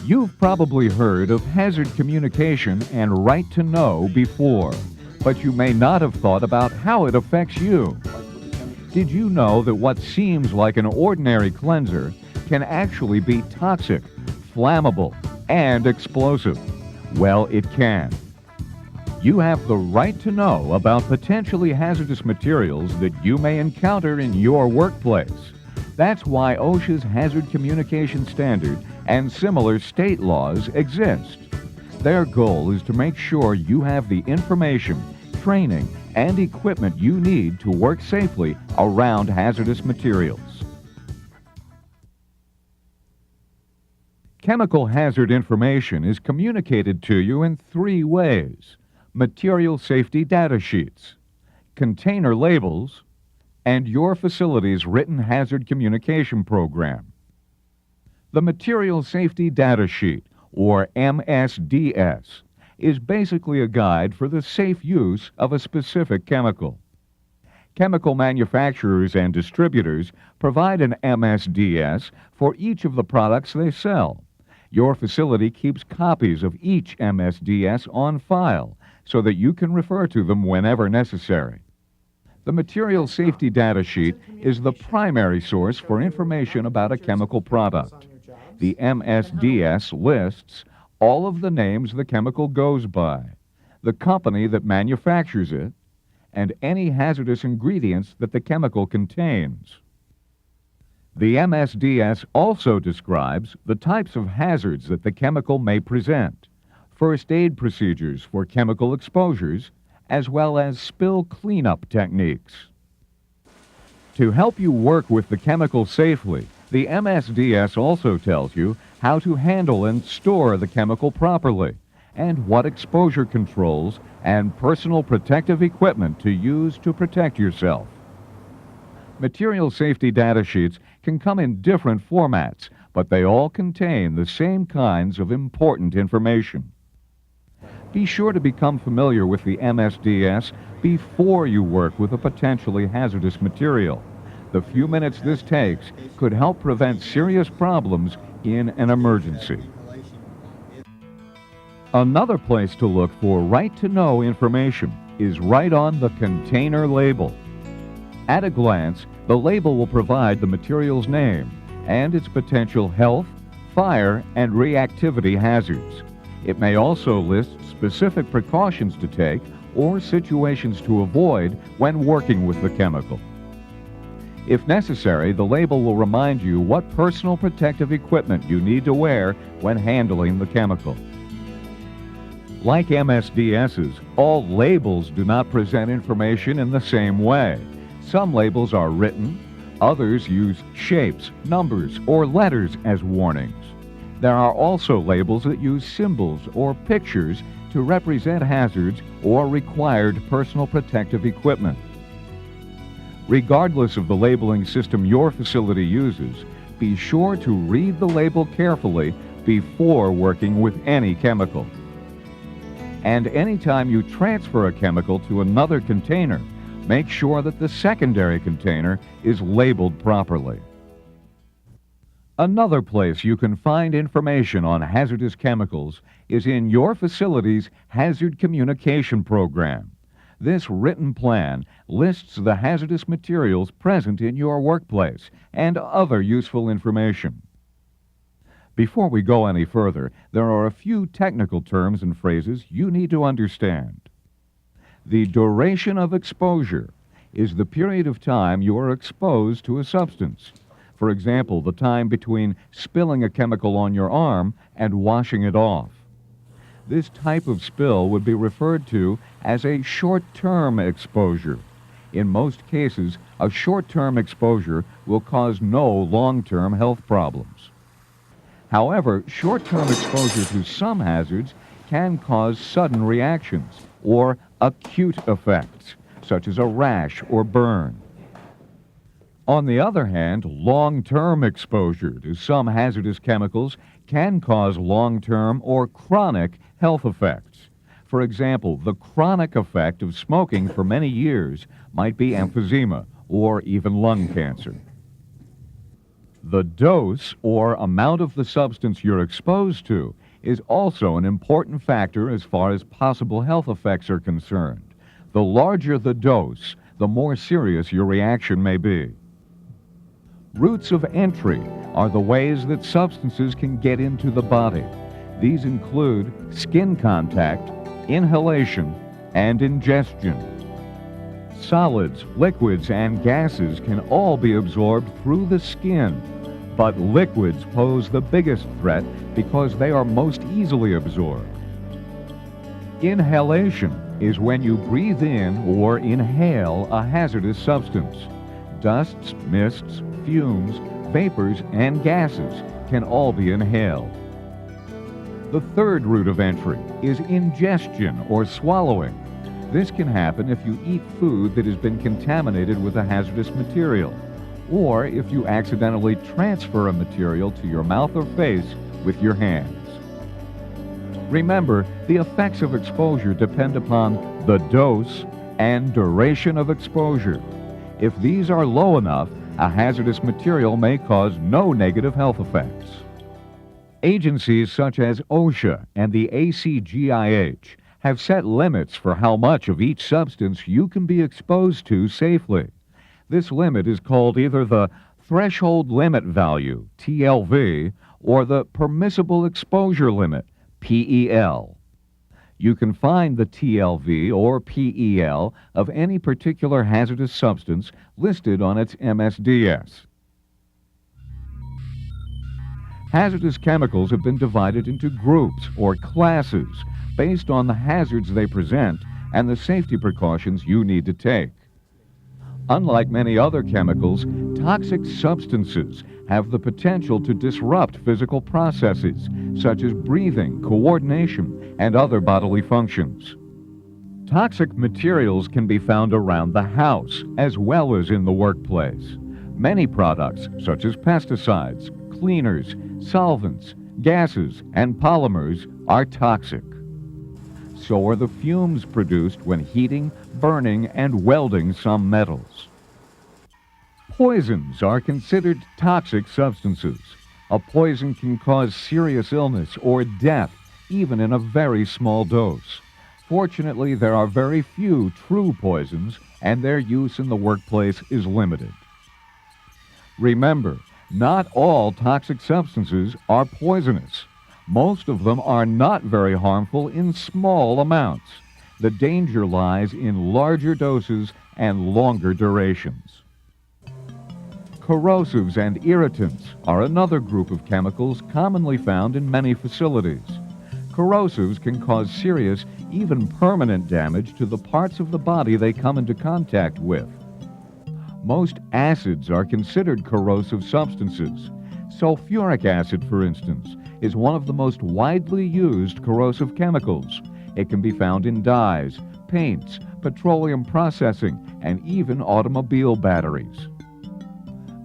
You've probably heard of hazard communication and right to know before, but you may not have thought about how it affects you. Did you know that what seems like an ordinary cleanser can actually be toxic, flammable, and explosive? Well, it can. You have the right to know about potentially hazardous materials that you may encounter in your workplace. That's why OSHA's Hazard Communication Standard and similar state laws exist. Their goal is to make sure you have the information, training, and equipment you need to work safely around hazardous materials. Chemical hazard information is communicated to you in three ways: material safety data sheets, container labels, and your facility's written hazard communication program. The Material Safety Data Sheet, or MSDS, is basically a guide for the safe use of a specific chemical. Chemical manufacturers and distributors provide an MSDS for each of the products they sell. Your facility keeps copies of each MSDS on file so that you can refer to them whenever necessary. The Material Safety Data Sheet is the primary source for information about a chemical product. The MSDS lists all of the names the chemical goes by, the company that manufactures it, and any hazardous ingredients that the chemical contains. The MSDS also describes the types of hazards that the chemical may present, first aid procedures for chemical exposures, as well as spill cleanup techniques. To help you work with the chemical safely, the MSDS also tells you how to handle and store the chemical properly, and what exposure controls and personal protective equipment to use to protect yourself. Material safety data sheets can come in different formats, but they all contain the same kinds of important information. Be sure to become familiar with the MSDS before you work with a potentially hazardous material. The few minutes this takes could help prevent serious problems in an emergency. Another place to look for right-to-know information is right on the container label. At a glance, the label will provide the material's name and its potential health, fire, and reactivity hazards. It may also list specific precautions to take or situations to avoid when working with the chemical. If necessary, the label will remind you what personal protective equipment you need to wear when handling the chemical. Like MSDSs, all labels do not present information in the same way. Some labels are written, others use shapes, numbers, or letters as warnings. There are also labels that use symbols or pictures to represent hazards or required personal protective equipment. Regardless of the labeling system your facility uses, be sure to read the label carefully before working with any chemical. And anytime you transfer a chemical to another container, make sure that the secondary container is labeled properly. Another place you can find information on hazardous chemicals is in your facility's Hazard Communication Program. This written plan lists the hazardous materials present in your workplace and other useful information. Before we go any further, there are a few technical terms and phrases you need to understand. The duration of exposure is the period of time you are exposed to a substance. For example, the time between spilling a chemical on your arm and washing it off. This type of spill would be referred to as a short-term exposure. In most cases, a short-term exposure will cause no long-term health problems. However, short-term exposure to some hazards can cause sudden reactions or acute effects, such as a rash or burn. On the other hand, long-term exposure to some hazardous chemicals can cause long-term or chronic health effects. For example, the chronic effect of smoking for many years might be emphysema or even lung cancer. The dose or amount of the substance you're exposed to is also an important factor as far as possible health effects are concerned. The larger the dose, the more serious your reaction may be. Routes of entry are the ways that substances can get into the body. These include skin contact, inhalation, and ingestion. Solids, liquids, and gases can all be absorbed through the skin, but liquids pose the biggest threat because they are most easily absorbed. Inhalation is when you breathe in or inhale a hazardous substance. Dusts, mists, fumes, vapors, and gases can all be inhaled. The third route of entry is ingestion or swallowing. This can happen if you eat food that has been contaminated with a hazardous material, or if you accidentally transfer a material to your mouth or face with your hands. Remember, the effects of exposure depend upon the dose and duration of exposure. If these are low enough, a hazardous material may cause no negative health effects. Agencies such as OSHA and the ACGIH have set limits for how much of each substance you can be exposed to safely. This limit is called either the Threshold Limit Value, TLV, or the Permissible Exposure Limit, PEL. You can find the TLV or PEL of any particular hazardous substance listed on its MSDS. Hazardous chemicals have been divided into groups or classes based on the hazards they present and the safety precautions you need to take. Unlike many other chemicals, toxic substances have the potential to disrupt physical processes, such as breathing, coordination, and other bodily functions. Toxic materials can be found around the house as well as in the workplace. Many products, such as pesticides, cleaners, solvents, gases, and polymers, are toxic. So are the fumes produced when heating, burning, and welding some metals. Poisons are considered toxic substances. A poison can cause serious illness or death, even in a very small dose. Fortunately, there are very few true poisons, and their use in the workplace is limited. Remember, not all toxic substances are poisonous. Most of them are not very harmful in small amounts. The danger lies in larger doses and longer durations. Corrosives and irritants are another group of chemicals commonly found in many facilities. Corrosives can cause serious, even permanent damage to the parts of the body they come into contact with. Most acids are considered corrosive substances. Sulfuric acid, for instance, is one of the most widely used corrosive chemicals. It can be found in dyes, paints, petroleum processing, and even automobile batteries.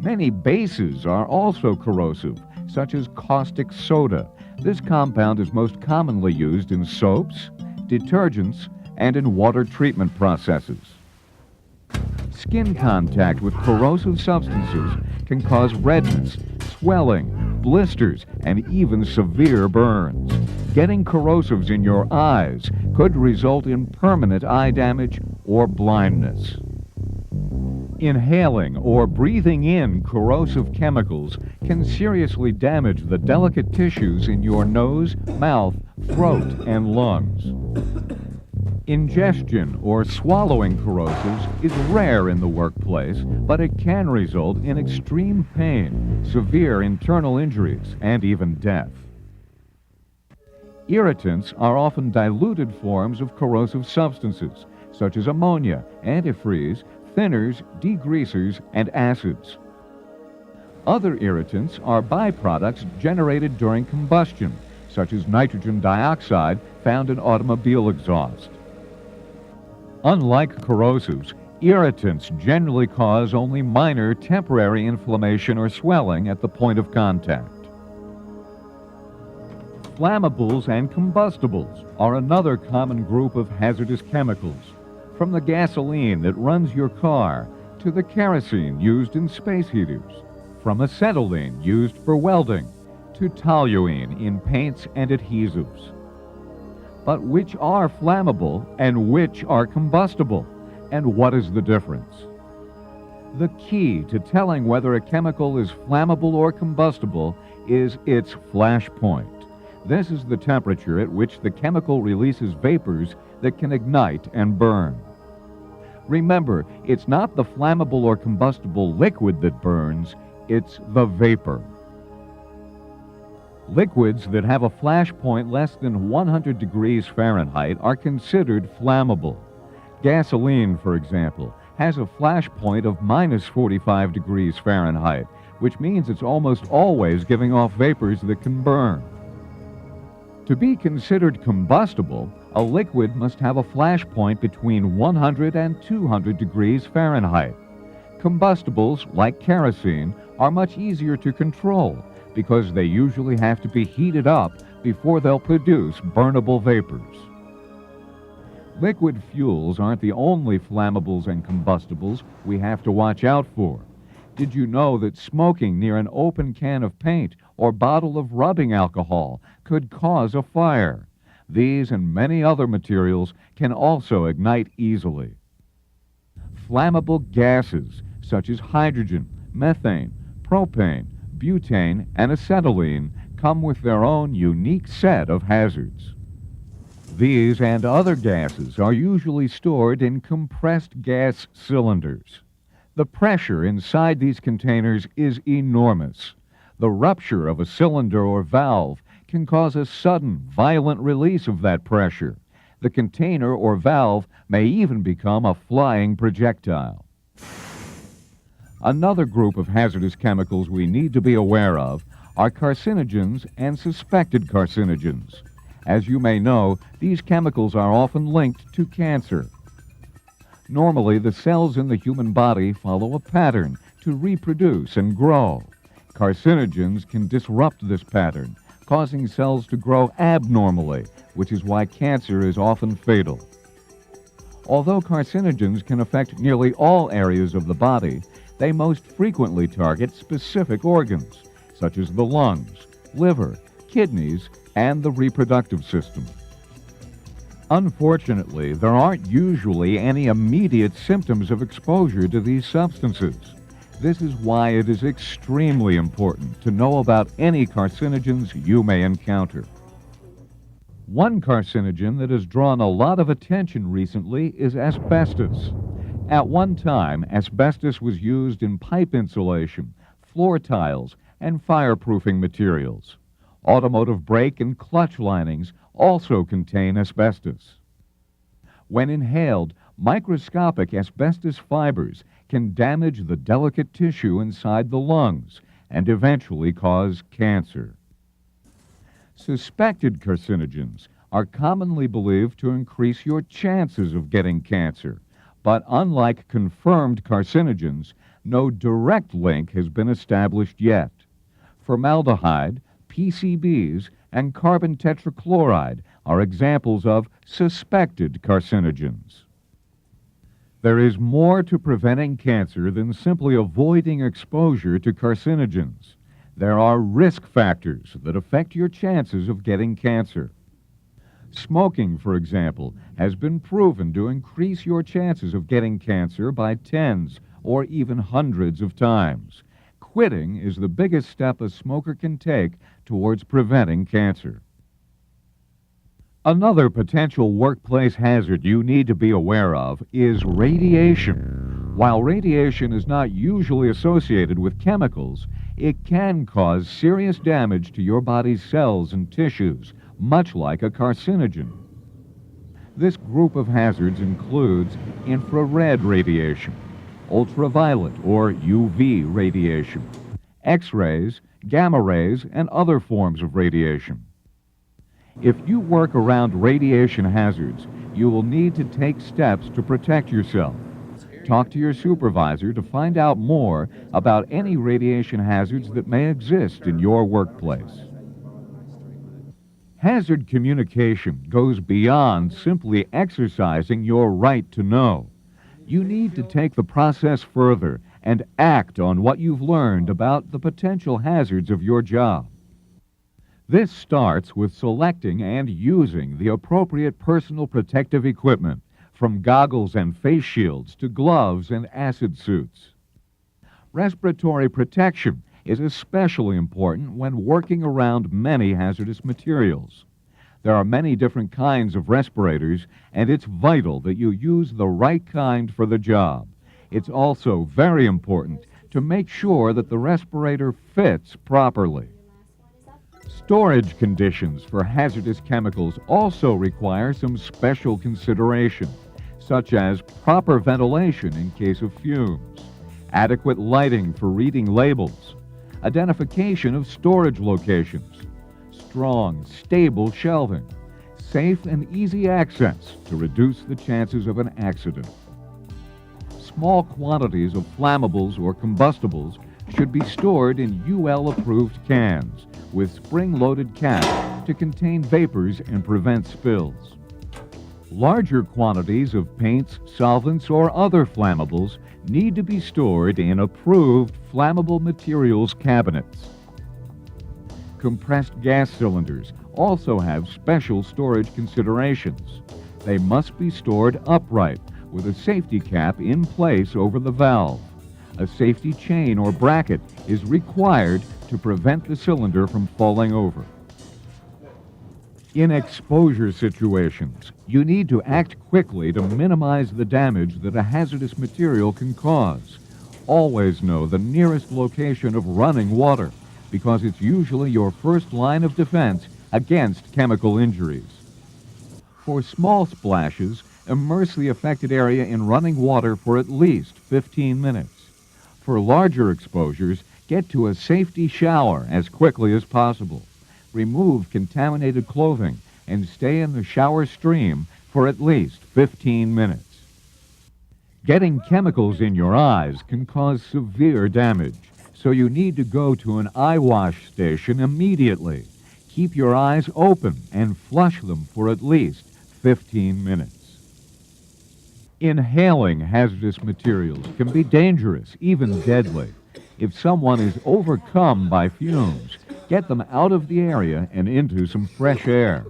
Many bases are also corrosive, such as caustic soda. This compound is most commonly used in soaps, detergents, and in water treatment processes. Skin contact with corrosive substances can cause redness, swelling, blisters, and even severe burns. Getting corrosives in your eyes could result in permanent eye damage or blindness. Inhaling or breathing in corrosive chemicals can seriously damage the delicate tissues in your nose, mouth, throat, and lungs. Ingestion or swallowing corrosives is rare in the workplace, but it can result in extreme pain, severe internal injuries, and even death. Irritants are often diluted forms of corrosive substances, such as ammonia, antifreeze, thinners, degreasers, and acids. Other irritants are byproducts generated during combustion, such as nitrogen dioxide found in automobile exhaust. Unlike corrosives, irritants generally cause only minor temporary inflammation or swelling at the point of contact. Flammables and combustibles are another common group of hazardous chemicals, from the gasoline that runs your car to the kerosene used in space heaters. from acetylene used for welding to toluene in paints and adhesives. But which are flammable and which are combustible? And what is the difference? The key to telling whether a chemical is flammable or combustible is its flash point. This is the temperature at which the chemical releases vapors that can ignite and burn. Remember, it's not the flammable or combustible liquid that burns, it's the vapor. Liquids that have a flash point less than 100 degrees Fahrenheit are considered flammable. Gasoline, for example, has a flash point of minus 45 degrees Fahrenheit, which means it's almost always giving off vapors that can burn. To be considered combustible, a liquid must have a flash point between 100 and 200 degrees Fahrenheit. Combustibles, like kerosene, are much easier to control because they usually have to be heated up before they'll produce burnable vapors. Liquid fuels aren't the only flammables and combustibles we have to watch out for. Did you know that smoking near an open can of paint or bottle of rubbing alcohol could cause a fire? These and many other materials can also ignite easily. Flammable gases such as hydrogen, methane, propane, butane, and acetylene come with their own unique set of hazards. These and other gases are usually stored in compressed gas cylinders. The pressure inside these containers is enormous. The rupture of a cylinder or valve can cause a sudden, violent release of that pressure. The container or valve may even become a flying projectile. Another group of hazardous chemicals we need to be aware of are carcinogens and suspected carcinogens. As you may know, these chemicals are often linked to cancer. Normally, the cells in the human body follow a pattern to reproduce and grow. Carcinogens can disrupt this pattern, causing cells to grow abnormally, which is why cancer is often fatal. Although carcinogens can affect nearly all areas of the body, they most frequently target specific organs, such as the lungs, liver, kidneys, and the reproductive system. Unfortunately, there aren't usually any immediate symptoms of exposure to these substances. This is why it is extremely important to know about any carcinogens you may encounter. One carcinogen that has drawn a lot of attention recently is asbestos. At one time, asbestos was used in pipe insulation, floor tiles, and fireproofing materials. Automotive brake and clutch linings also contain asbestos. When inhaled, microscopic asbestos fibers can damage the delicate tissue inside the lungs and eventually cause cancer. Suspected carcinogens are commonly believed to increase your chances of getting cancer, but unlike confirmed carcinogens, no direct link has been established yet. Formaldehyde, PCBs, and carbon tetrachloride are examples of suspected carcinogens. There is more to preventing cancer than simply avoiding exposure to carcinogens. There are risk factors that affect your chances of getting cancer. Smoking, for example, has been proven to increase your chances of getting cancer by tens or even hundreds of times. Quitting is the biggest step a smoker can take towards preventing cancer. Another potential workplace hazard you need to be aware of is radiation. While radiation is not usually associated with chemicals, it can cause serious damage to your body's cells and tissues, much like a carcinogen. This group of hazards includes infrared radiation, ultraviolet or UV radiation, X-rays, gamma rays, and other forms of radiation. If you work around radiation hazards, you will need to take steps to protect yourself. Talk to your supervisor to find out more about any radiation hazards that may exist in your workplace. Hazard communication goes beyond simply exercising your right to know. You need to take the process further and act on what you've learned about the potential hazards of your job. This starts with selecting and using the appropriate personal protective equipment, from goggles and face shields to gloves and acid suits. Respiratory protection is especially important when working around many hazardous materials. There are many different kinds of respirators, and it's vital that you use the right kind for the job. It's also very important to make sure that the respirator fits properly. Storage conditions for hazardous chemicals also require some special consideration, such as proper ventilation in case of fumes, adequate lighting for reading labels, identification of storage locations, strong, stable shelving, safe and easy access to reduce the chances of an accident. Small quantities of flammables or combustibles should be stored in UL-approved cans with spring-loaded caps to contain vapors and prevent spills. Larger quantities of paints, solvents, or other flammables need to be stored in approved flammable materials cabinets. Compressed gas cylinders also have special storage considerations. They must be stored upright with a safety cap in place over the valve. A safety chain or bracket is required to prevent the cylinder from falling over. In exposure situations, you need to act quickly to minimize the damage that a hazardous material can cause. Always know the nearest location of running water, because it's usually your first line of defense against chemical injuries. For small splashes, immerse the affected area in running water for at least 15 minutes. For larger exposures, get to a safety shower as quickly as possible. Remove contaminated clothing and stay in the shower stream for at least 15 minutes. Getting chemicals in your eyes can cause severe damage, so you need to go to an eye wash station immediately. Keep your eyes open and flush them for at least 15 minutes. Inhaling hazardous materials can be dangerous, even deadly. If someone is overcome by fumes, get them out of the area and into some fresh air.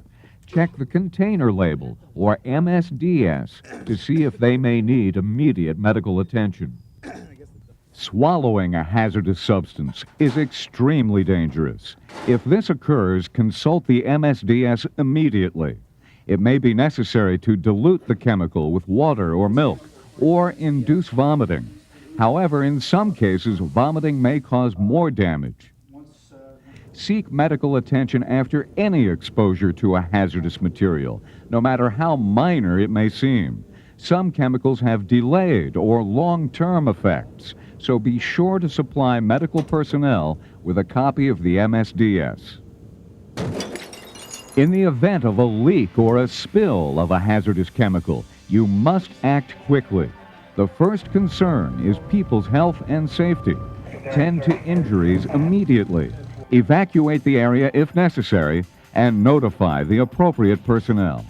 Check the container label, or MSDS, to see if they may need immediate medical attention. Swallowing a hazardous substance is extremely dangerous. If this occurs, consult the MSDS immediately. It may be necessary to dilute the chemical with water or milk, or induce vomiting. However, in some cases, vomiting may cause more damage. Seek medical attention after any exposure to a hazardous material, no matter how minor it may seem. Some chemicals have delayed or long-term effects, so be sure to supply medical personnel with a copy of the MSDS. In the event of a leak or a spill of a hazardous chemical, you must act quickly. The first concern is people's health and safety. Tend to injuries immediately. Evacuate the area if necessary, and notify the appropriate personnel.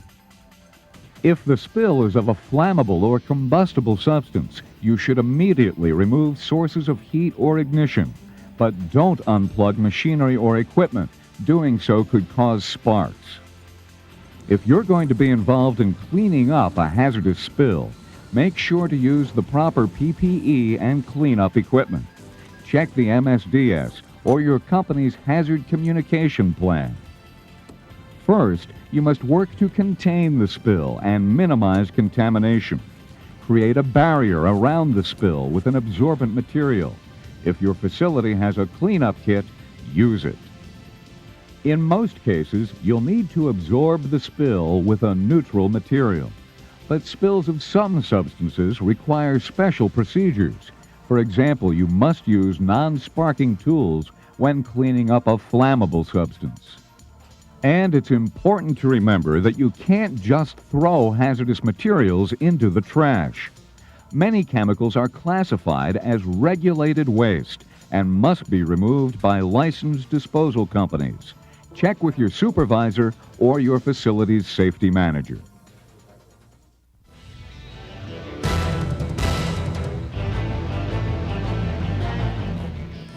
If the spill is of a flammable or combustible substance, you should immediately remove sources of heat or ignition. But don't unplug machinery or equipment. Doing so could cause sparks. If you're going to be involved in cleaning up a hazardous spill, make sure to use the proper PPE and cleanup equipment. Check the MSDS or your company's hazard communication plan. First, you must work to contain the spill and minimize contamination. Create a barrier around the spill with an absorbent material. If your facility has a cleanup kit, use it. In most cases, you'll need to absorb the spill with a neutral material. But spills of some substances require special procedures. For example, you must use non-sparking tools when cleaning up a flammable substance. And it's important to remember that you can't just throw hazardous materials into the trash. Many chemicals are classified as regulated waste and must be removed by licensed disposal companies. Check with your supervisor or your facility's safety manager.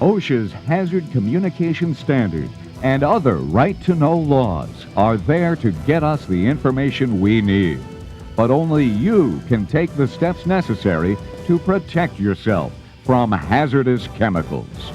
OSHA's Hazard Communication Standard and other right-to-know laws are there to get us the information we need. But only you can take the steps necessary to protect yourself from hazardous chemicals.